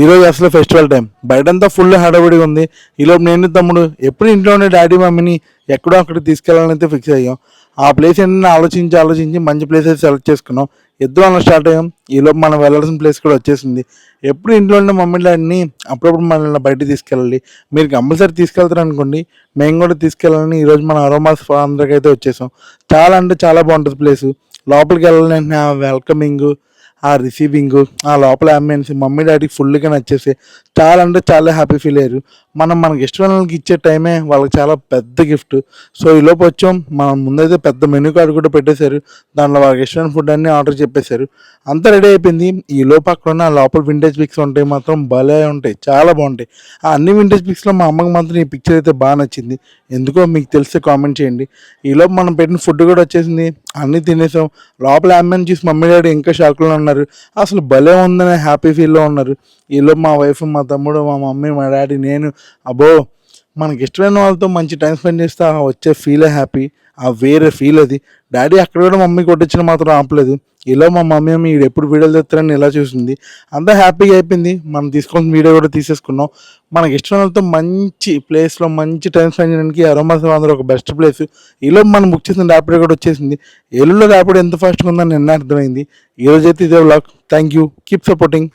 ఈరోజు అసలు festival time, బయటంతా full హడావిడిగా ఉంది. ఈలోపు నేను తమ్ముడు ఎప్పుడు ఇంట్లో ఉండే డాడీ మమ్మీని ఎక్కడో అక్కడికి తీసుకెళ్ళాలని అయితే ఫిక్స్ అయ్యాం. ఆ ప్లేస్ ఏంటంటే ఆలోచించి మంచి ప్లేస్ అయితే సెలెక్ట్ చేసుకున్నాం. ఇద్దరు అలా స్టార్ట్ అయ్యాం. ఈలోపు మనం వెళ్ళాల్సిన ప్లేస్ కూడా వచ్చేసింది. ఎప్పుడు ఇంట్లో ఉండే మమ్మీ డాడీని అప్పుడప్పుడు మనల్ని బయటికి తీసుకెళ్ళాలి, మీరు కంపల్సరీ తీసుకెళ్తారు అనుకోండి, మేము కూడా తీసుకెళ్ళాలని ఈరోజు మన అరోమాస్ అందరికి అయితే వచ్చేసాం. చాలా అంటే చాలా బాగుంటుంది ప్లేసు. లోపలికి వెళ్ళాలంటే ఆ వెల్కమింగ్, ఆ రిసీవింగ్, ఆ లోపల అంబియన్స్ మమ్మీ డాడీకి ఫుల్గా నచ్చేసి చాలా అంటే చాలా హ్యాపీ ఫీల్ అయ్యారు. మనకి ఇష్టమైన వాళ్ళకి ఇచ్చే టైమే వాళ్ళకి చాలా పెద్ద గిఫ్ట్. సో ఈలోపు వచ్చాం, మనం ముందైతే పెద్ద మెనూ కార్డు కూడా పెట్టేశారు. దాంట్లో వాళ్ళకి ఇష్టమైన ఫుడ్ అన్నీ ఆర్డర్ చెప్పేశారు. అంతా రెడీ అయిపోయింది. ఈ లోపు అక్కడ ఉన్న లోపల వింటేజ్ పిక్స్ ఉంటాయి, మాత్రం భలే ఉంటాయి, చాలా బాగుంటాయి. ఆ అన్ని వింటేజ్ పిక్స్లో మా అమ్మకి మాత్రం ఈ పిక్చర్ అయితే బాగా నచ్చింది. ఎందుకో మీకు తెలిస్తే కామెంట్ చేయండి. ఈలోపు మనం పెట్టిన ఫుడ్ కూడా వచ్చేసింది, అన్నీ తినేసాం. లోపల అంబియన్స్ చూసి మమ్మీ డాడీ ఇంకా షాక్లో ఉన్నారు, అసలు భలే ఉందనే హ్యాపీ ఫీల్లో ఉన్నారు. ఈలోపు మా వైఫ్, మా తమ్ముడు, మా మమ్మీ, మా డాడీ, నేను, అబ్బో మనకి ఇష్టమైన వాళ్ళతో మంచి టైం స్పెండ్ చేస్తే ఆ వచ్చే ఫీలే హ్యాపీ, ఆ వేరే ఫీల్ అది. డాడీ అక్కడ కూడా మమ్మీ కొట్టించిన మాత్రం ఆపలేదు. ఇలా మా మమ్మీ మీరు ఎప్పుడు వీడియోలు తెస్తారని ఇలా చూసింది. అంతా హ్యాపీగా అయిపోయింది. మనం తీసుకొని వీడియో కూడా తీసేసుకున్నాం. మనకి ఇష్టమైన వాళ్ళతో మంచి ప్లేస్లో మంచి టైం స్పెండ్ చేయడానికి అరోమాస్ అందరూ ఒక బెస్ట్ ప్లేస్. ఈలో మనం బుక్ చేసిన ర్యాపిడో కూడా వచ్చేసింది. ఏలూరులో ర్యాపిడో ఎంత ఫాస్ట్గా ఉందని నిన్న అర్థమైంది. ఈరోజైతే ఇదే vlog. Thank you, keep supporting.